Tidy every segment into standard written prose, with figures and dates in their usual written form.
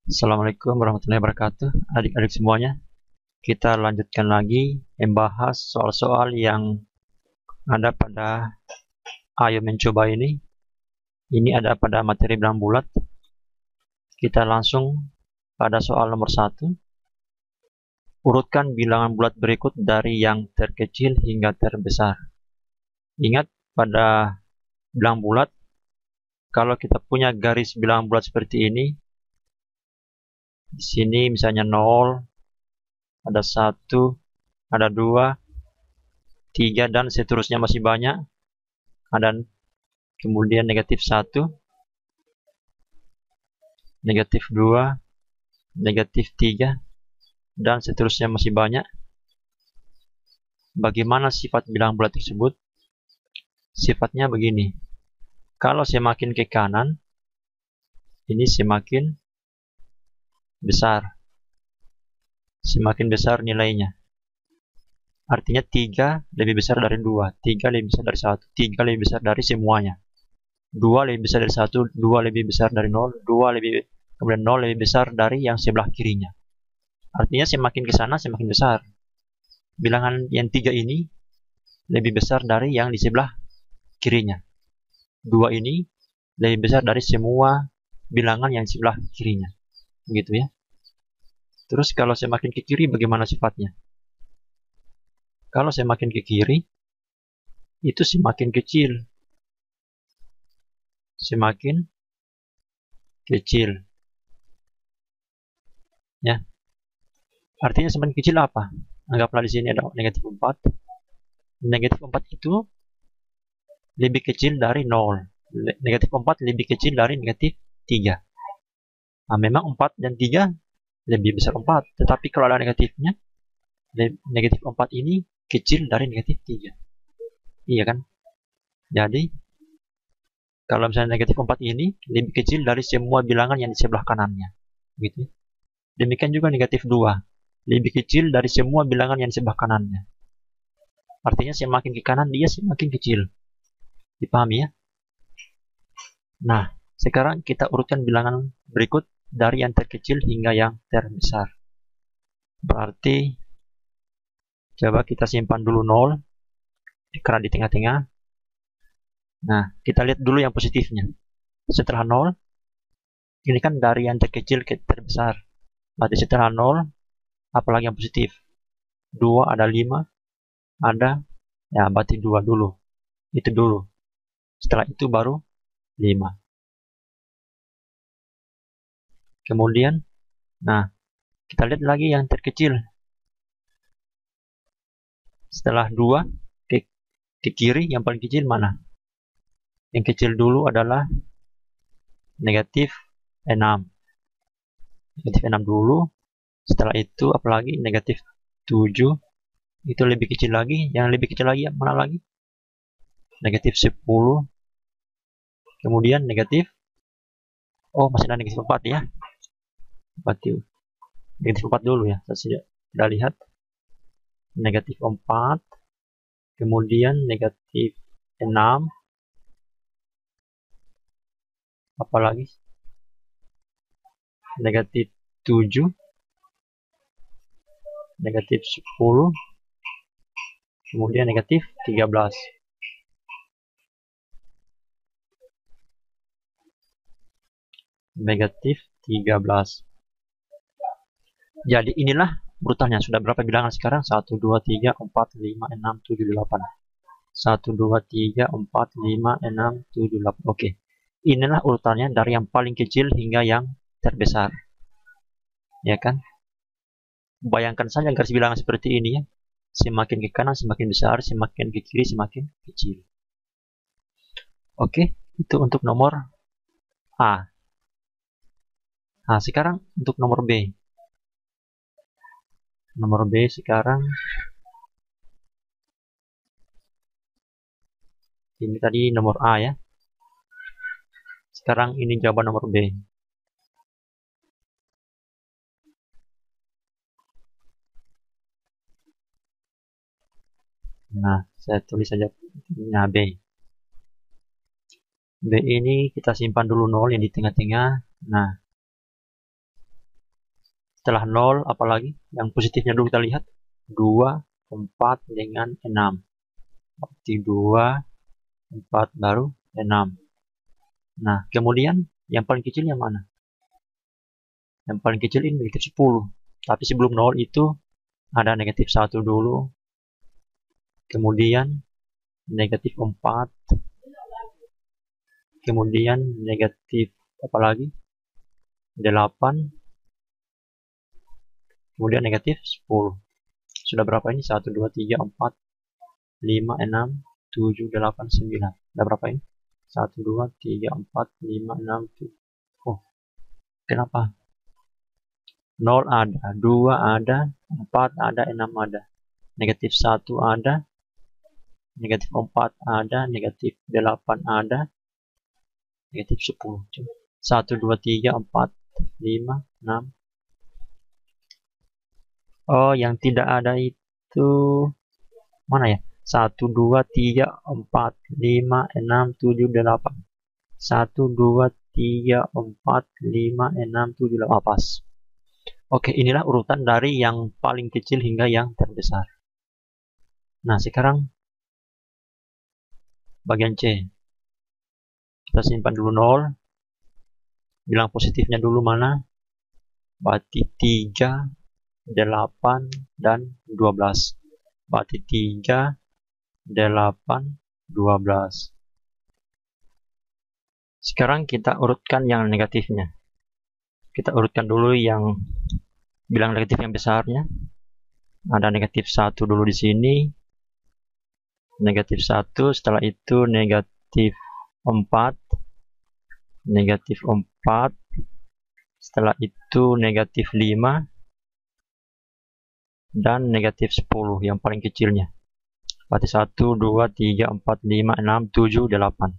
Assalamualaikum warahmatullahi wabarakatuh, adik-adik semuanya. Kita lanjutkan lagi membahas soal-soal yang ada pada Ayo Mencoba ini. Ini ada pada materi bilang bulat. Kita langsung pada soal nomor 1. Urutkan bilangan bulat berikut dari yang terkecil hingga terbesar. Ingat pada bilang bulat, kalau kita punya garis bilangan bulat seperti ini, di sini misalnya 0, ada 1, ada 2, 3, dan seterusnya masih banyak. Ada kemudian negatif 1, negatif 2, negatif 3, dan seterusnya masih banyak. Bagaimana sifat bilangan bulat tersebut? Sifatnya begini. Kalau semakin ke kanan, ini semakin besar. Semakin besar nilainya. Artinya 3 lebih besar dari 2, 3 lebih besar dari 1, 3 lebih besar dari semuanya. 2 lebih besar dari 1, 2 lebih besar dari 0, 2 kemudian 0 lebih besar dari yang sebelah kirinya. Artinya semakin ke sana semakin besar. Bilangan yang 3 ini lebih besar dari yang di sebelah kirinya. 2 ini lebih besar dari semua bilangan yang di sebelah kirinya. Begitu ya. Terus kalau semakin ke kiri bagaimana sifatnya? Kalau semakin ke kiri, itu semakin kecil. Semakin kecil. Ya. Artinya semakin kecil apa? Anggaplah di sini ada negatif 4. Negatif 4 itu lebih kecil dari 0. Negatif 4 lebih kecil dari negatif 3. Nah, memang 4 dan 3 lebih besar 4. Tetapi kalau ada negatifnya, negatif 4 ini kecil dari negatif 3. Iya kan? Jadi, kalau misalnya negatif 4 ini lebih kecil dari semua bilangan yang di sebelah kanannya. Gitu. Demikian juga negatif 2. Lebih kecil dari semua bilangan yang di sebelah kanannya. Artinya semakin ke kanan dia semakin kecil. Dipahami ya? Nah, sekarang kita urutkan bilangan berikut dari yang terkecil hingga yang terbesar. Berarti, coba kita simpan dulu 0. Karena di tengah-tengah. Nah, kita lihat dulu yang positifnya. Setelah 0, ini kan dari yang terkecil ke terbesar. Berarti setelah 0, apalagi yang positif? 2 ada 5, ada, ya berarti 2 dulu. Itu dulu. Setelah itu baru 5. Kemudian, nah, kita lihat lagi yang terkecil. Setelah 2, ke kiri yang paling kecil mana? Yang kecil dulu adalah negatif 6. Negatif 6 dulu. Setelah itu apalagi negatif 7. Itu lebih kecil lagi. Yang lebih kecil lagi mana lagi? Negatif 10. Kemudian negatif, oh masih ada negatif 4 ya. Berarti negatif 4 dulu ya. Kita lihat negatif 4. Kemudian negatif 6. Apalagi? Negatif 7. Negatif 10. Kemudian negatif 13. Negatif 13. Jadi inilah urutannya. Sudah berapa bilangan sekarang? 1, 2, 3, 4, 5, 6, 7, 8. 1, 2, 3, 4, 5, 6, 7, 8. Oke. Inilah urutannya dari yang paling kecil hingga yang terbesar. Ya kan? Bayangkan saja garis bilangan seperti ini ya. Semakin ke kanan semakin besar, semakin ke kiri semakin kecil. Oke, itu untuk nomor A. Nah, sekarang untuk nomor B. Nomor B sekarang. Ini tadi nomor A ya. Sekarang ini jawaban nomor B. Nah, saya tulis saja B. B ini kita simpan dulu 0 yang di tengah-tengah. Nah, Setelah 0, apalagi? Yang positifnya dulu kita lihat. 2, 4 dengan 6. Berarti 2, 4 baru 6. Nah, kemudian yang paling kecil yang mana? Yang paling kecil ini negatif 10. Tapi sebelum 0 itu ada negatif 1 dulu. Kemudian negatif 4. Kemudian negatif apa lagi? 8. Kemudian negatif 10. Sudah berapa ini? 1, 2, 3, 4, 5, 6, 7, 8, 9. Sudah berapa ini? 1, 2, 3, 4, 5, 6, 7. Oh, kenapa? 0 ada, 2 ada, 4 ada, 6 ada. Negatif 1 ada, negatif 4 ada, negatif 8 ada, negatif 10. 1, 2, 3, 4, 5, 6. Oh, yang tidak ada itu mana ya? 1, 2, 3, 4, 5, 6, 7, 8. 1, 2, 3, 4, 5, 6, 7, 8. Pas. Oke, inilah urutan dari yang paling kecil hingga yang terbesar. Nah, sekarang bagian C. Kita simpan dulu 0. Bilang positifnya dulu mana? Berarti 3, 8, dan 12. Berarti 3, 8, 12. Sekarang kita urutkan yang negatifnya. Kita urutkan dulu yang bilang negatif yang besarnya. Ada negatif 1 dulu di sini. Negatif 1, setelah itu negatif 4. Negatif 4. Setelah itu negatif 5. Dan negatif 10 yang paling kecilnya. Berarti 1, 2, 3, 4, 5, 6, 7, 8.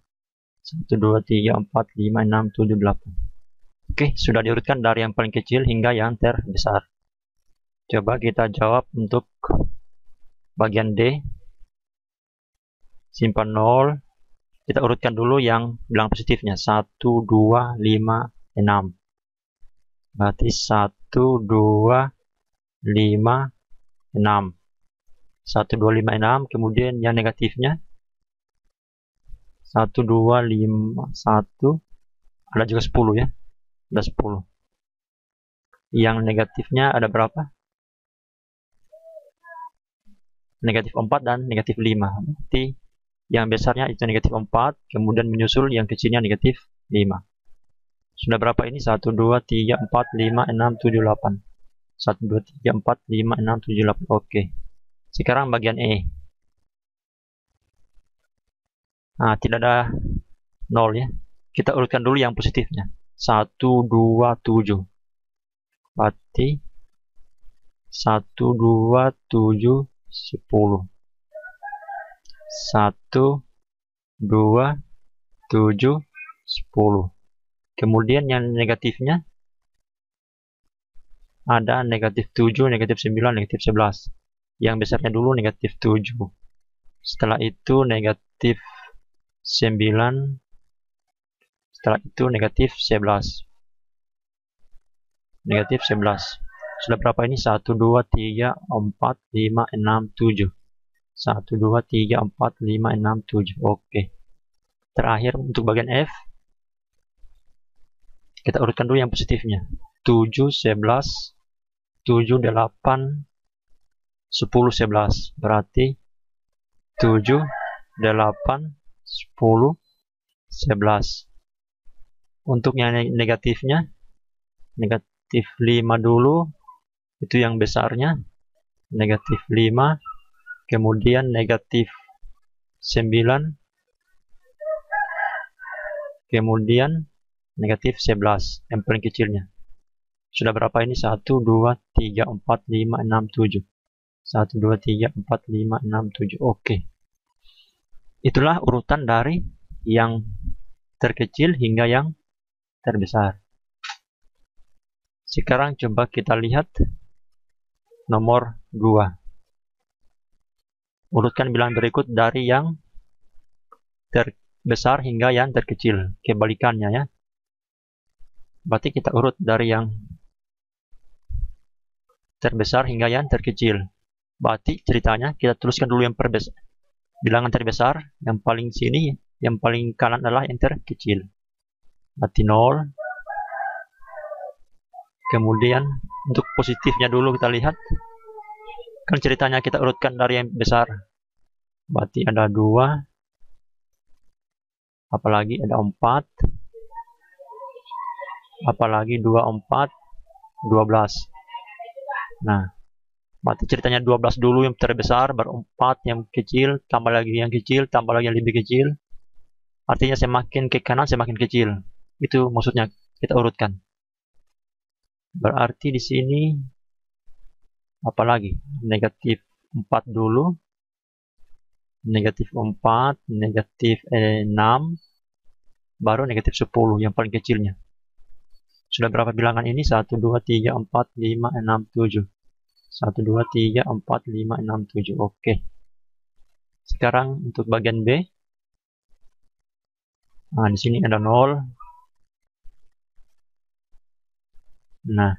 1, 2, 3, 4, 5, 6, 7, 8. Oke, sudah diurutkan dari yang paling kecil hingga yang terbesar. Coba kita jawab untuk bagian D. Simpan 0. Kita urutkan dulu yang bilang positifnya. 1, 2, 5, 6. Berarti 1, 2, 5, 6. 1, 2, 5, 6. Kemudian yang negatifnya 1, 2, 5, 1. Ada juga 10 ya. Ada 10. Yang negatifnya ada berapa? Negatif 4 dan negatif 5. Berarti yang besarnya itu negatif 4. Kemudian menyusul yang kecilnya negatif 5. Sudah berapa ini? 1, 2, 3, 4, 5, 6, 7, 8. 1, 2, 3, 4, 5, 6, 7, 8. Oke. Sekarang bagian E. Nah, tidak ada 0 ya. Kita urutkan dulu yang positifnya. 1, 2, 7. Berarti 1, 2, 7, 10. 1, 2, 7, 10. Kemudian yang negatifnya ada negatif 7, negatif 9, negatif 11. Yang besarnya dulu negatif 7. Setelah itu negatif 9. Setelah itu negatif 11. Negatif 11. Sudah berapa ini? 1, 2, 3, 4, 5, 6, 7. 1, 2, 3, 4, 5, 6, 7. Oke. Terakhir untuk bagian F. Kita urutkan dulu yang positifnya. 7, 11, 7, 8, 10, 11. Berarti 7, 8, 10, 11. Untuk yang negatifnya, negatif 5 dulu. Itu yang besarnya. Negatif 5. Kemudian negatif 9. Kemudian negatif 11. Yang paling kecilnya. Sudah berapa ini? 1, 2, 3, 4, 5, 6, 7. 1, 2, 3, 4, 5, 6, 7. Oke. Itulah urutan dari yang terkecil hingga yang terbesar. Sekarang coba kita lihat nomor 2. Urutkan bilangan berikut dari yang terbesar hingga yang terkecil. Kebalikannya ya. Berarti kita urut dari yang terbesar hingga yang terkecil. Berarti ceritanya kita tuliskan dulu yang bilangan terbesar, yang paling sini, yang paling kanan adalah yang terkecil. Berarti 0. Kemudian untuk positifnya dulu kita lihat. Kan ceritanya kita urutkan dari yang besar. Berarti ada 2. Apalagi ada 4. Apalagi 2, 4, 12. Nah, berarti ceritanya 12 dulu yang terbesar, baru 4 yang kecil, tambah lagi yang kecil, tambah lagi yang lebih kecil. Artinya semakin ke kanan semakin kecil. Itu maksudnya kita urutkan. Berarti di sini apalagi? Negatif 4 dulu. Negatif 4, negatif 6, baru negatif 10 yang paling kecilnya. Sudah berapa bilangan ini? 1, 2, 3, 4, 5, 6, 7. 1, 2, 3, 4, 5, 6, 7. Oke. Sekarang untuk bagian B. Nah, di sini ada 0. Nah.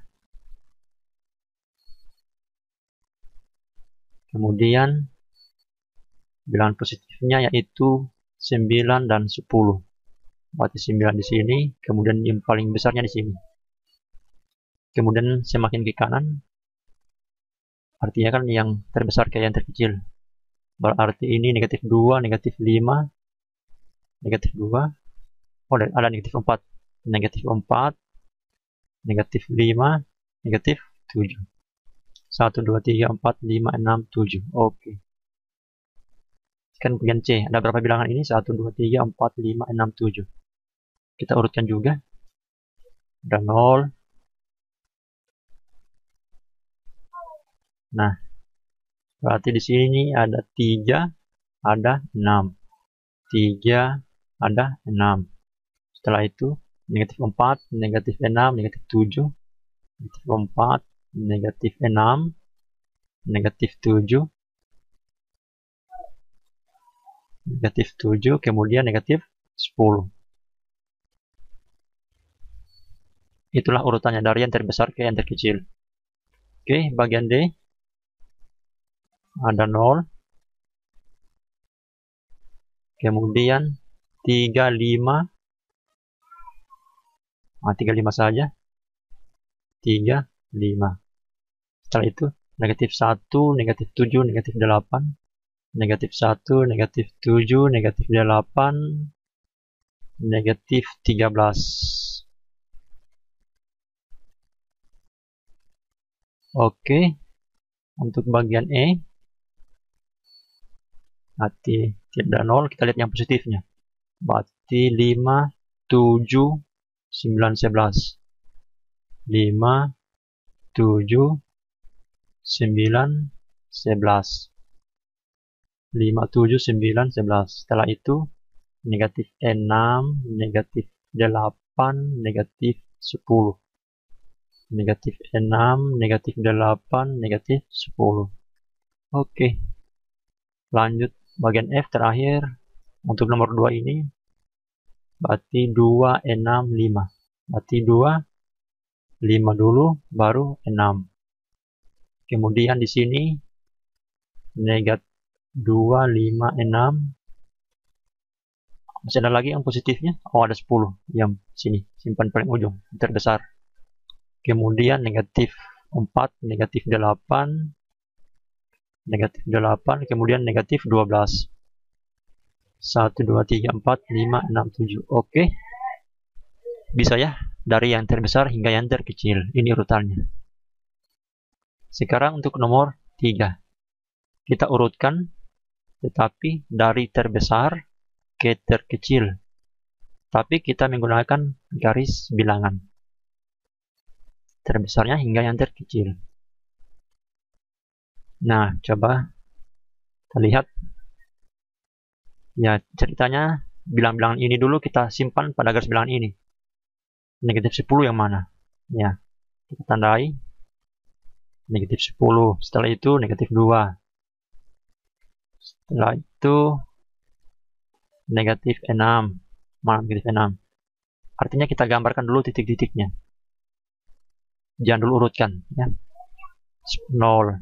Kemudian bilangan positifnya yaitu 9 dan 10. Berarti 9 di sini, kemudian yang paling besarnya di sini. Kemudian semakin ke kanan, artinya kan yang terbesar ke yang terkecil. Berarti ini negatif 2, negatif 5, negatif 2. Oh, ada negatif 4. Negatif 4, negatif 5, negatif 7. 1, 2, 3, 4, 5, 6, 7. Oke. Sekarang bagian C. Ada berapa bilangan ini? 1, 2, 3, 4, 5, 6, 7. Kita urutkan juga. Ada 0. Nah, berarti di sini ada 3, ada 6. 3, ada 6. Setelah itu, negatif 4, negatif 6, negatif 7. Negatif 4, negatif 6, negatif 7. Negatif 7, kemudian negatif 10. Itulah urutannya dari yang terbesar ke yang terkecil. Oke, bagian D. Ada 0. Kemudian 3, 5. Nah, 3, 5 saja. 3, 5. Setelah itu, negatif 1, negatif 7, negatif 8. Negatif 1, negatif 7, negatif 8. Negatif 13. Oke. Untuk bagian E. Berarti tidak 0, kita lihat yang positifnya. Berarti 5, 7, 9, 11. 5, 7, 9, 11. 5, 7, 9, 11. Setelah itu, negatif 6, negatif 8, negatif 10. Negatif 6, negatif 8, negatif 10. Oke. Lanjut bagian F terakhir. Untuk nomor 2 ini. Berarti 2, 6, 5. Berarti 2, 5 dulu, baru 6. Kemudian di sini negatif 2, 5, 6. Masih ada lagi yang positifnya. Oh, ada 10 yang sini, simpan paling ujung, terbesar. Kemudian negatif 4, negatif 8, negatif 8, kemudian negatif 12. 1, 2, 3, 4, 5, 6, 7. Oke. Bisa ya, dari yang terbesar hingga yang terkecil. Ini urutannya. Sekarang untuk nomor 3. Kita urutkan, tetapi dari terbesar ke terkecil. Tapi kita menggunakan garis bilangan. Terbesarnya hingga yang terkecil. Nah, coba kita lihat. Ya, ceritanya bilangan-bilangan ini dulu kita simpan pada garis bilangan ini. Negatif 10 yang mana? Ya, kita tandai. Negatif 10. Setelah itu negatif 2. Setelah itu negatif 6. Mana negatif 6? Artinya kita gambarkan dulu titik-titiknya. Jangan dulu urutkan. Ya. 0.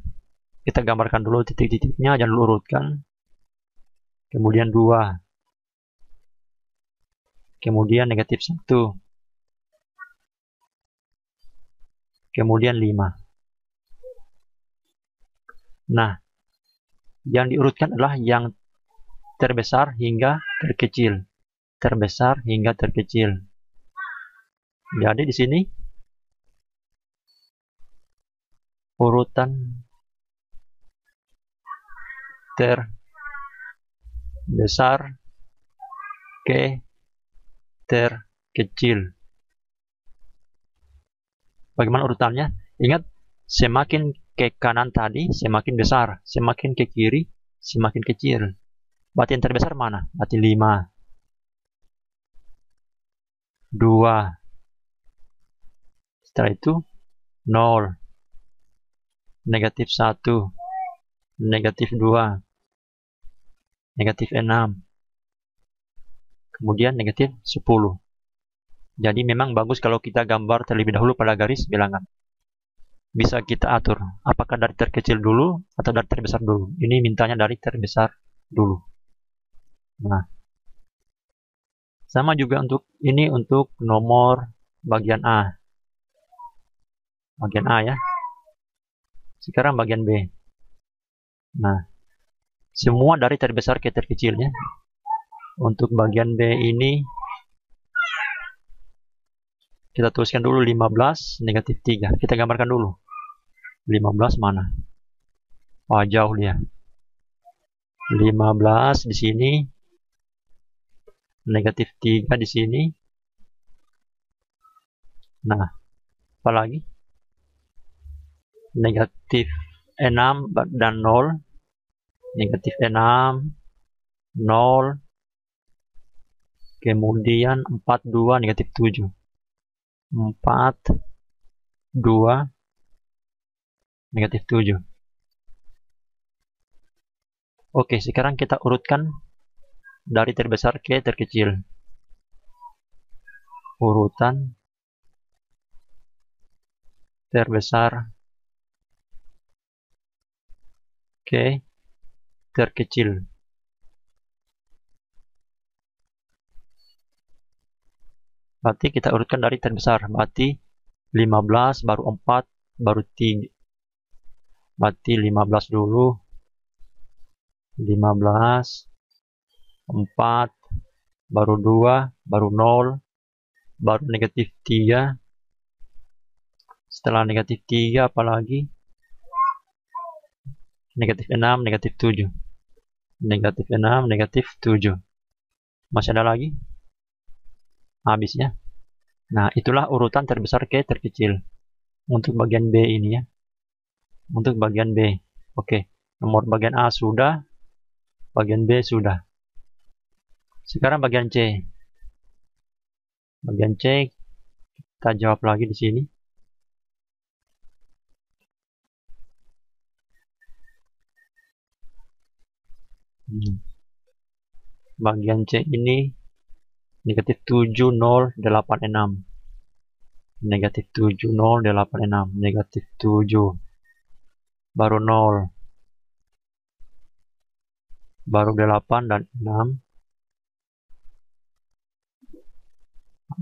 Kita gambarkan dulu titik-titiknya, jangan dulu urutkan. Kemudian 2. Kemudian negatif 1. Kemudian 5. Nah, yang diurutkan adalah yang terbesar hingga terkecil. Terbesar hingga terkecil. Jadi di sini urutan terbesar ke terkecil. Bagaimana urutannya? Ingat, semakin ke kanan tadi semakin besar, semakin ke kiri semakin kecil. Berarti yang terbesar mana? Berarti 5. 2. Setelah itu 0. Negatif 1. Negatif 2. Negatif 6. Kemudian negatif 10. Jadi memang bagus kalau kita gambar terlebih dahulu pada garis bilangan. Bisa kita atur apakah dari terkecil dulu atau dari terbesar dulu. Ini mintanya dari terbesar dulu. Nah, sama juga untuk ini, untuk nomor bagian A. Bagian A ya. Sekarang bagian B. Nah, semua dari terbesar ke terkecilnya. Untuk bagian B ini kita tuliskan dulu 15 negatif 3. Kita gambarkan dulu. 15 mana? Wah, jauh dia. 15 di sini. Negatif 3 di sini. Nah, apa lagi? Negatif 6 dan 0. Negatif 6, 0. Kemudian 4, 2, negatif 7. 4, 2, negatif 7. Oke, sekarang kita urutkan dari terbesar ke terkecil. Urutan terbesar ke terkecil. Berarti kita urutkan dari terbesar. Berarti 15 baru 4 baru 3. Berarti 15 dulu. 15, 4, baru 2, baru 0, baru negatif 3. Setelah negatif 3 apalagi? Negatif 6, negatif 7. Negatif 6, negatif 7. Masih ada lagi? Habisnya. Nah, itulah urutan terbesar ke terkecil. Untuk bagian B ini ya. Untuk bagian B. Oke, nomor bagian A sudah. Bagian B sudah. Sekarang bagian C. Bagian C kita jawab lagi di sini. Bagian C ini negatif 7, 0, 8, 6. Negatif 7, 0, 8, 6. Negatif 7. Baru 0. Baru 8 dan 6.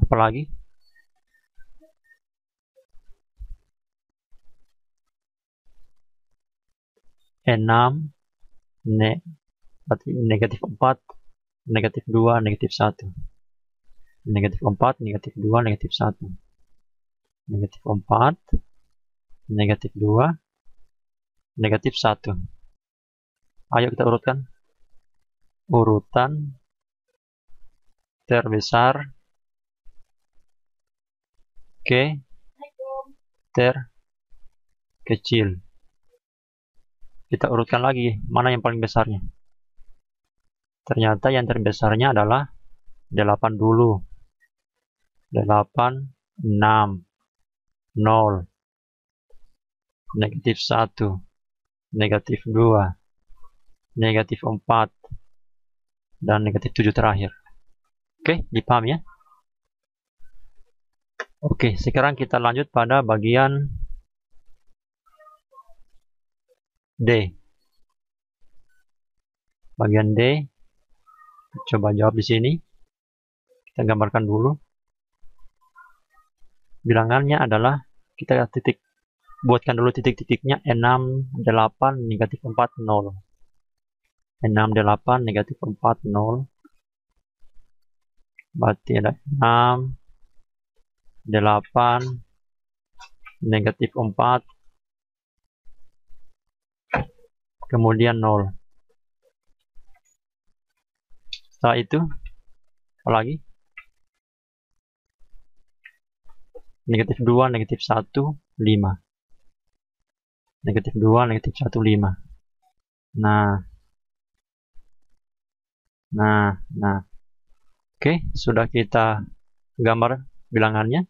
Apalagi? Enam, negatif 4, negatif 2, negatif 1. Negatif 4, negatif 2, negatif 1. Negatif 4, negatif 2, negatif 1. Ayo kita urutkan. Urutan terbesar ke terkecil. Kita urutkan lagi mana yang paling besarnya. Ternyata yang terbesarnya adalah 8 dulu. 8, 6, 0, negatif 1, negatif 2, negatif 4, dan negatif 7 terakhir. Oke, dipahami ya? Oke, sekarang kita lanjut pada bagian D. Bagian D. Coba jawab di sini. Kita gambarkan dulu. Bilangannya adalah, kita buatkan dulu titik-titiknya 6, 8, negatif 4, 0. 6, 8, negatif 4, 0. Berarti ada 6, 8, negatif 4, kemudian 0. Setelah itu, apa lagi? Negatif 2, negatif 1, 5. Negatif 2, negatif 1, 5. Nah. Oke, sudah kita gambar bilangannya.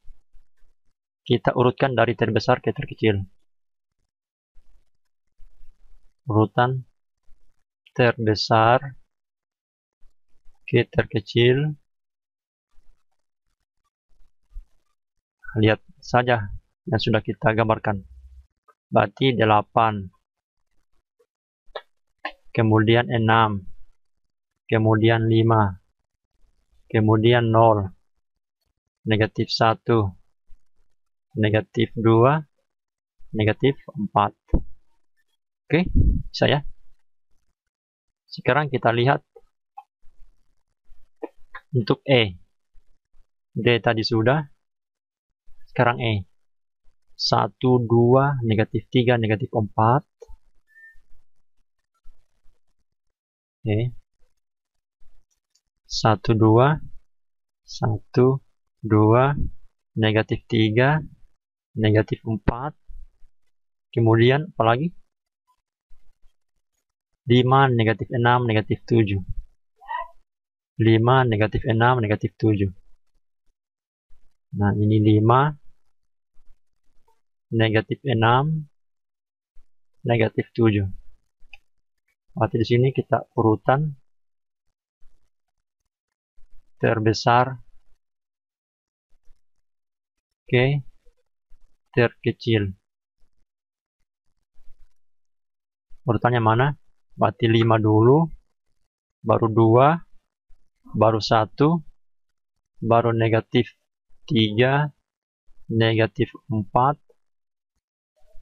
Kita urutkan dari terbesar ke terkecil. Urutan terbesar ke terkecil. Lihat saja yang sudah kita gambarkan. Berarti 8, kemudian 6, kemudian 5, kemudian 0, negatif 1, negatif 2, negatif 4. Oke, bisa ya? Sekarang kita lihat untuk E. D tadi sudah. Sekarang E. 1, 2, negatif 3, negatif 4. Oke. 1, 2, 1, 2, negatif 3, negatif 4. Kemudian apalagi? 5, negatif 6, negatif 7. 5, negatif 6, negatif 7. Nah, ini 5, negatif 6, negatif 7. Berarti di sini kita urutan terbesar ke terkecil. Urutannya mana? Berarti 5 dulu, baru 2, baru 1, baru negatif 3, negatif 4,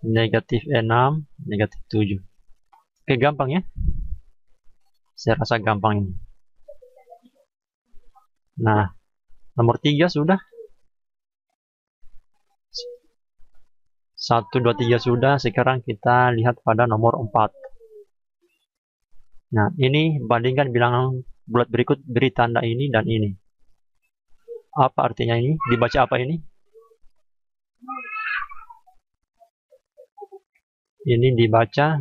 negatif 6, negatif 7. Oke, gampang ya? Saya rasa gampang ini. Nah, nomor 3 sudah. 1, 2, 3 sudah. Sekarang kita lihat pada nomor 4. Nah, ini bandingkan bilangan bulat berikut, beri tanda ini dan ini. Apa artinya ini? Dibaca apa ini? Ini dibaca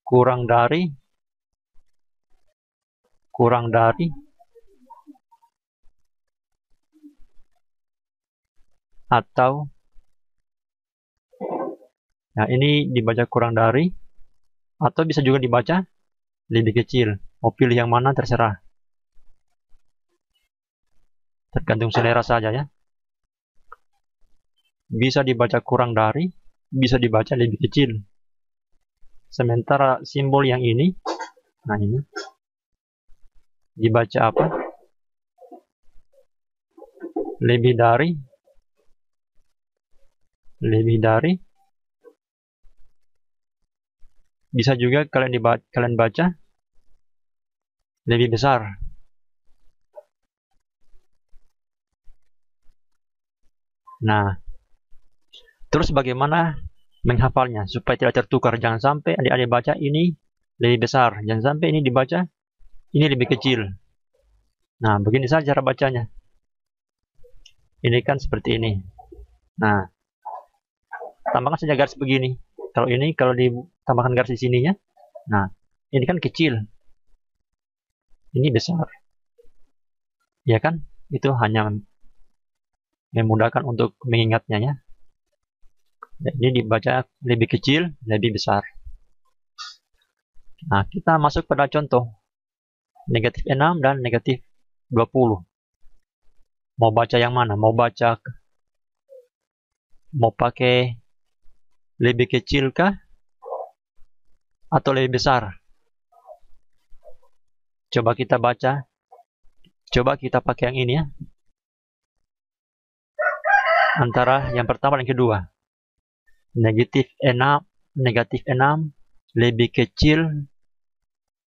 kurang dari atau, nah ini dibaca kurang dari, atau bisa juga dibaca lebih kecil. Mau pilih yang mana terserah, tergantung selera saja ya. Bisa dibaca kurang dari, bisa dibaca lebih kecil. Sementara simbol yang ini, nah ini dibaca apa? Lebih dari. Bisa juga kalian baca lebih besar. Nah, terus bagaimana menghafalnya supaya tidak tertukar? Jangan sampai adik-adik baca ini lebih besar, jangan sampai ini dibaca ini lebih kecil. Nah, begini saja cara bacanya. Ini kan seperti ini. Nah, tambahkan saja garis begini. Kalau ini, kalau ditambahkan garis di sininya, nah, ini kan kecil. Ini besar. Ya kan? Itu hanya memudahkan untuk mengingatnya ya. Jadi dibaca lebih kecil, lebih besar. Nah, kita masuk pada contoh. Negatif 6 dan negatif 20. Mau baca yang mana? Mau pakai Lebih kecil kah atau lebih besar? Coba kita baca. Coba kita pakai yang ini ya. Antara yang pertama dan kedua. Negatif 6 lebih kecil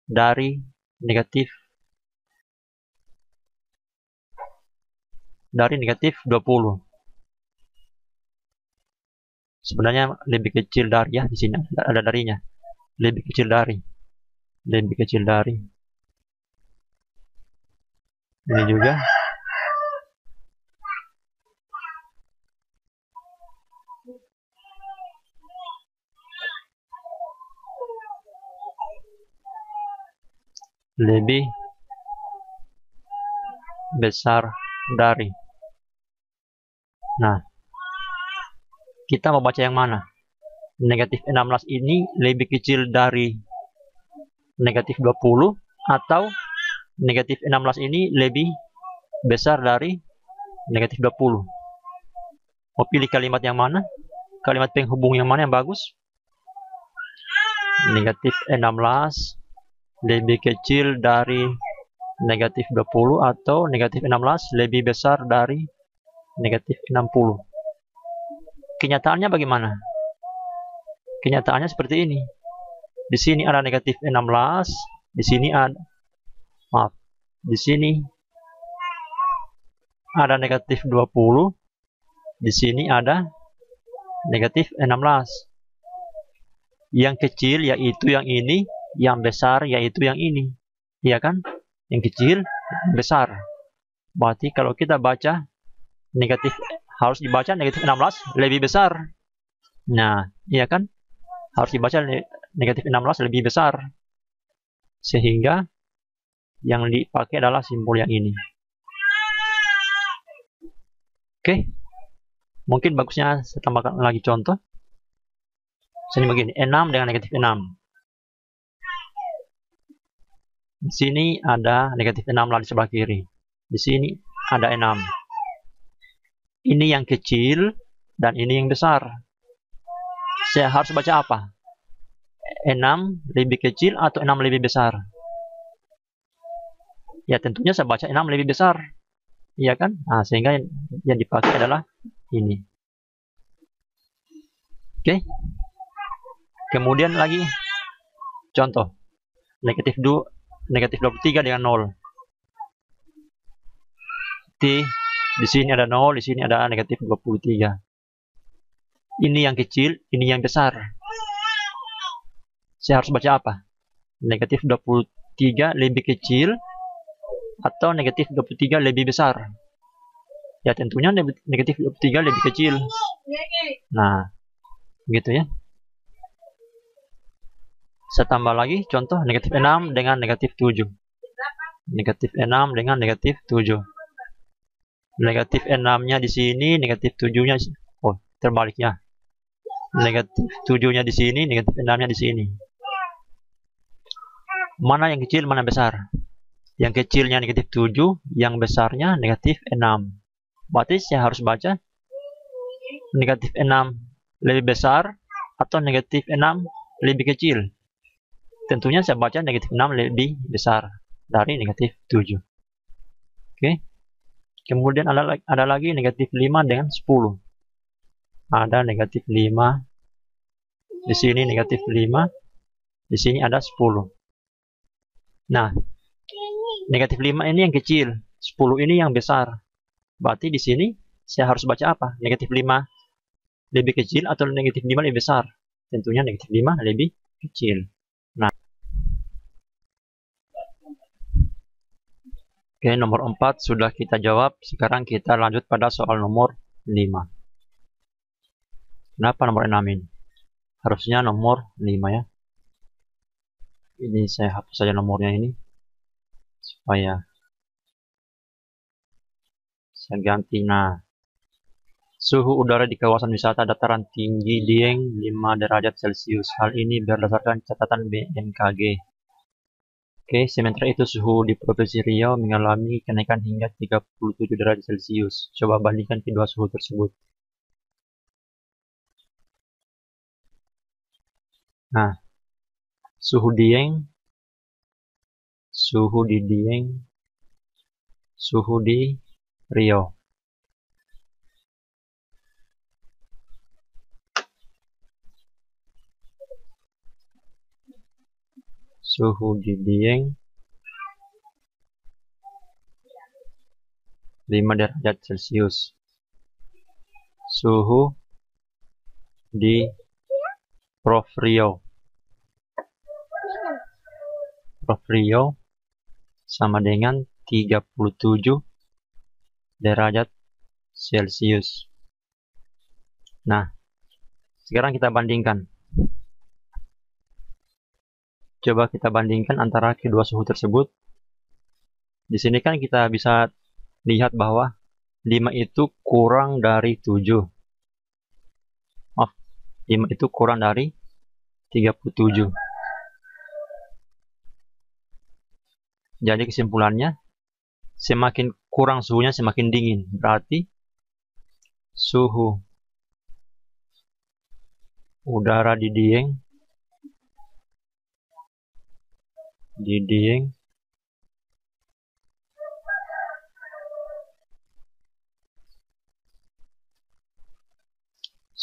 dari negatif 20. Sebenarnya lebih kecil dari ya, di sini ada darinya. Lebih kecil dari. Ini juga. Lebih besar dari. Nah, kita mau baca yang mana? Negatif 16 ini lebih kecil dari negatif 20 atau negatif 16 ini lebih besar dari negatif 20. Mau pilih kalimat yang mana? Kalimat penghubung yang mana yang bagus? Negatif 16 lebih kecil dari negatif 20 atau negatif 16 lebih besar dari negatif 60. Kenyataannya bagaimana? Kenyataannya seperti ini. Di sini ada negatif 16, di sini ada negatif 20, di sini ada negatif 16. Yang kecil yaitu yang ini, yang besar yaitu yang ini. Iya kan? Yang kecil, besar. Berarti kalau kita baca negatif, harus dibaca negatif 16 lebih besar. Nah, iya kan? Harus dibaca negatif 16 lebih besar. Sehingga yang dipakai adalah simbol yang ini. Oke. Mungkin bagusnya saya tambahkan lagi contoh. Sini begini, 6 dengan negatif 6. Di sini ada negatif 6 lah di sebelah kiri. Di sini ada 6. Ini yang kecil dan ini yang besar. Saya harus baca apa? 6 lebih kecil atau 6 lebih besar? Ya tentunya saya baca 6 lebih besar. Iya kan? Nah, sehingga yang dipakai adalah ini. Oke. Kemudian lagi contoh. Negatif 23 dengan 0. Di sini ada 0, di sini ada negatif 23. Ini yang kecil, ini yang besar. Saya harus baca apa? Negatif 23 lebih kecil atau negatif 23 lebih besar? Ya tentunya negatif 23 lebih kecil. Nah, gitu ya. Saya tambah lagi contoh negatif 6 dengan negatif 7. Negatif 6 dengan negatif 7. Negatif 6-nya di sini, negatif 7-nya terbaliknya. Negatif 7-nya di sini, negatif 6-nya di sini. Mana yang kecil, mana besar? Yang kecilnya negatif 7, yang besarnya negatif 6. Berarti saya harus baca negatif 6 lebih besar atau negatif 6 lebih kecil. Tentunya saya baca negatif 6 lebih besar dari negatif 7. Oke. Kemudian ada lagi negatif 5 dengan 10. Ada negatif 5. Di sini negatif 5. Di sini ada 10. Nah, negatif 5 ini yang kecil, 10 ini yang besar. Berarti di sini saya harus baca apa? Negatif 5 lebih kecil atau negatif 5 lebih besar? Tentunya negatif 5 lebih kecil. Nah, oke, nomor 4 sudah kita jawab. Sekarang kita lanjut pada soal nomor 5. Kenapa nomor 6 ini? Harusnya nomor 5 ya. Ini saya hapus saja nomornya ini supaya saya ganti. Nah, suhu udara di kawasan wisata dataran tinggi Dieng 5 derajat Celcius. Hal ini berdasarkan catatan BMKG. Oke, sementara itu suhu di Provinsi Riau mengalami kenaikan hingga 37 derajat Celcius. Coba bandingkan kedua suhu tersebut. Nah, suhu Dieng, suhu di Dieng, suhu di Riau. Suhu di Dieng 5 derajat Celcius. Suhu di Prof Riau. Prof Riau sama dengan 37 derajat Celcius. Nah, sekarang kita bandingkan. Coba kita bandingkan antara kedua suhu tersebut. Di sini kan kita bisa lihat bahwa 5 itu kurang dari 7. Maaf, 5 itu kurang dari 37. Jadi kesimpulannya, semakin kurang suhunya semakin dingin. Berarti suhu udara di Dieng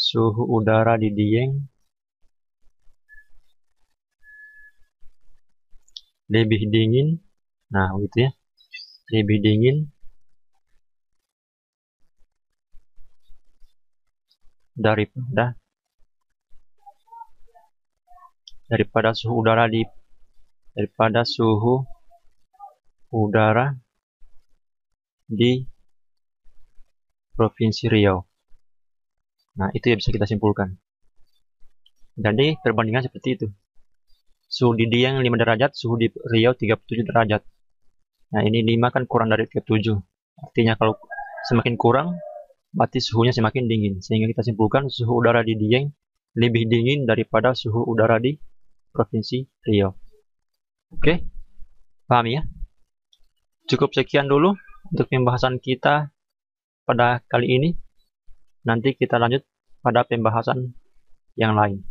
suhu udara di Dieng lebih dingin. Nah, gitu ya. Lebih dingin daripada suhu udara di Provinsi Riau. Nah, itu yang bisa kita simpulkan. Jadi, perbandingan seperti itu. Suhu di Dieng 5 derajat, suhu di Riau 37 derajat. Nah, ini 5 kan kurang dari 37. Artinya kalau semakin kurang, berarti suhunya semakin dingin. Sehingga kita simpulkan suhu udara di Dieng lebih dingin daripada suhu udara di Provinsi Riau. Oke, paham ya? Cukup sekian dulu untuk pembahasan kita pada kali ini. Nanti kita lanjut pada pembahasan yang lain.